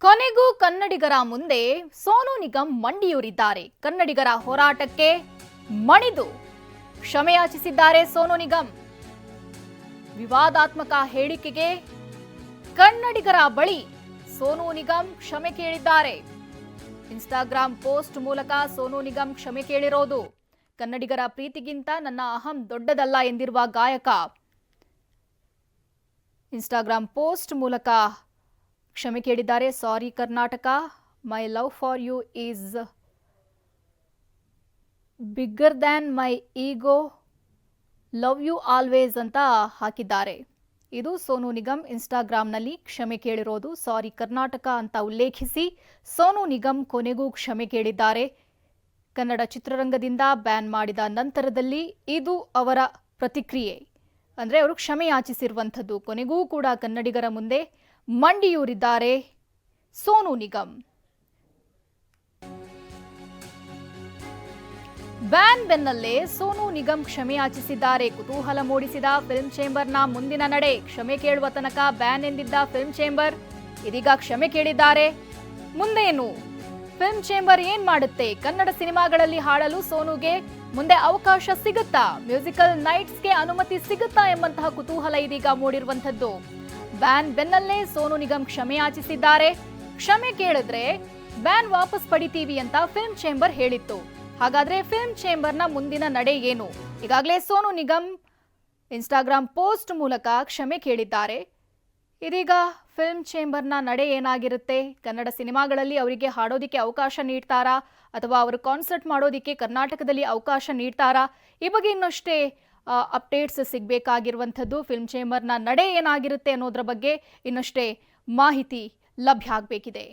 ಕೊನೆಗೂ ಕನ್ನಡಿಗರ ಮುಂದೆ ಸೋನು ನಿಗಮ್ ಮಂಡಿಯೂರಿದ್ದಾರೆ. ಕನ್ನಡಿಗರ ಹೋರಾಟಕ್ಕೆ ಮಣಿದು ಕ್ಷಮೆಯಾಚಿಸಿದ್ದಾರೆ ಸೋನು ನಿಗಮ್. ವಿವಾದಾತ್ಮಕ ಹೇಳಿಕೆಗೆ ಕನ್ನಡಿಗರ ಬಳಿ ಸೋನು ನಿಗಮ್ ಕ್ಷಮೆ ಕೇಳಿದ್ದಾರೆ. ಇನ್ಸ್ಟಾಗ್ರಾಂ ಪೋಸ್ಟ್ ಮೂಲಕ ಸೋನು ನಿಗಮ್ ಕ್ಷಮೆ ಕೇಳಿರೋದು. ಕನ್ನಡಿಗರ ಪ್ರೀತಿಗಿಂತ ನನ್ನ ಅಹಂ ದೊಡ್ಡದಲ್ಲ ಎಂದಿರುವ ಗಾಯಕ ಇನ್ಸ್ಟಾಗ್ರಾಂ ಪೋಸ್ಟ್ ಮೂಲಕ ಕ್ಷಮೆ ಕೇಳಿದ್ದಾರೆ. Sorry Karnataka, my love for you is bigger than my ego, love you always ಅಂತ ಹಾಕಿದ್ದಾರೆ. ಇದು ಸೋನು ನಿಗಮ್ ಇನ್ಸ್ಟಾಗ್ರಾಂನಲ್ಲಿ ಕ್ಷಮೆ ಕೇಳಿರೋದು. ಸಾರಿ ಕರ್ನಾಟಕ ಅಂತ ಉಲ್ಲೇಖಿಸಿ ಸೋನು ನಿಗಮ್ ಕೊನೆಗೂ ಕ್ಷಮೆ ಕೇಳಿದ್ದಾರೆ. ಕನ್ನಡ ಚಿತ್ರರಂಗದಿಂದ ಬ್ಯಾನ್ ಮಾಡಿದ ನಂತರದಲ್ಲಿ ಇದು ಅವರ ಪ್ರತಿಕ್ರಿಯೆ. ಅಂದರೆ ಅವರು ಕ್ಷಮೆ ಯಾಚಿಸಿರುವಂಥದ್ದು. ಕೊನೆಗೂ ಕೂಡ ಕನ್ನಡಿಗರ ಮುಂದೆ ಮಂಡಿಯೂರಿದ್ದಾರೆ ಸೋನು ನಿಗಮ್. ಬ್ಯಾನ್ ಬೆನ್ನಲ್ಲೇ ಸೋನು ನಿಗಮ್ ಕ್ಷಮೆ ಯಾಚಿಸಿದ್ದಾರೆ. ಕುತೂಹಲ ಮೂಡಿಸಿದ ಫಿಲ್ಮ್ ಚೇಂಬರ್ನ ಮುಂದಿನ ನಡೆ. ಕ್ಷಮೆ ಕೇಳುವ ತನಕ ಬ್ಯಾನ್ ಎಂದಿದ್ದ ಫಿಲ್ಮ್ ಚೇಂಬರ್ ಇದೀಗ ಕ್ಷಮೆ ಕೇಳಿದ್ದಾರೆ. ಮುಂದೇನು ಫಿಲ್ಮ್ ಚೇಂಬರ್ ಏನ್ ಮಾಡುತ್ತೆ? ಕನ್ನಡ ಸಿನಿಮಾಗಳಲ್ಲಿ ಹಾಡಲು ಸೋನುಗೆ ಮುಂದೆ ಅವಕಾಶ ಸಿಗುತ್ತಾ? ಮ್ಯೂಸಿಕಲ್ ನೈಟ್ಸ್ಗೆ ಅನುಮತಿ ಸಿಗುತ್ತಾ ಎಂಬಂತಹ ಕುತೂಹಲ ಇದೀಗ ಮೂಡಿರುವಂಥದ್ದು. ಬ್ಯಾನ್ ಬೆನ್ನಲ್ಲೇ ಸೋನು ನಿಗಮ್ ಕ್ಷಮೆ ಯಾಚಿಸಿದ್ದಾರೆ. ಕ್ಷಮೆ ಕೇಳಿದ್ರೆ ಬ್ಯಾನ್ ವಾಪಸ್ ಪಡಿತೀವಿ ಅಂತ ಫಿಲ್ಮ್ ಚೇಂಬರ್ ಹೇಳಿತ್ತು. ಹಾಗಾದ್ರೆ ಫಿಲ್ಮ್ ಚೇಂಬರ್ನ ಮುಂದಿನ ನಡೆ ಏನು? ಈಗಾಗಲೇ ಸೋನು ನಿಗಮ್ ಇನ್ಸ್ಟಾಗ್ರಾಂ ಪೋಸ್ಟ್ ಮೂಲಕ ಕ್ಷಮೆ ಕೇಳಿದ್ದಾರೆ. ಇದೀಗ ಫಿಲ್ಮ್ ಚೇಂಬರ್ನ ನಡೆ ಏನಾಗಿರುತ್ತೆ? ಕನ್ನಡ ಸಿನಿಮಾಗಳಲ್ಲಿ ಅವರಿಗೆ ಹಾಡೋದಿಕ್ಕೆ ಅವಕಾಶ ನೀಡ್ತಾರಾ ಅಥವಾ ಅವರು ಕಾನ್ಸರ್ಟ್ ಮಾಡೋದಿಕ್ಕೆ ಕರ್ನಾಟಕದಲ್ಲಿ ಅವಕಾಶ ನೀಡ್ತಾರಾ? ಈ ಬಗ್ಗೆ ಇನ್ನಷ್ಟೇ ಅಪ್ಡೇಟ್ಸ್ ಸಿಗಬೇಕಾಗಿರುವಂಥದ್ದು. ಫಿಲ್ಮ್ ಚೇಂಬರ್ನ ನಡೆ ಏನಾಗಿರುತ್ತೆ ಅನ್ನೋದ್ರ ಬಗ್ಗೆ ಇನ್ನಷ್ಟೇ ಮಾಹಿತಿ ಲಭ್ಯ ಆಗಬೇಕಿದೆ.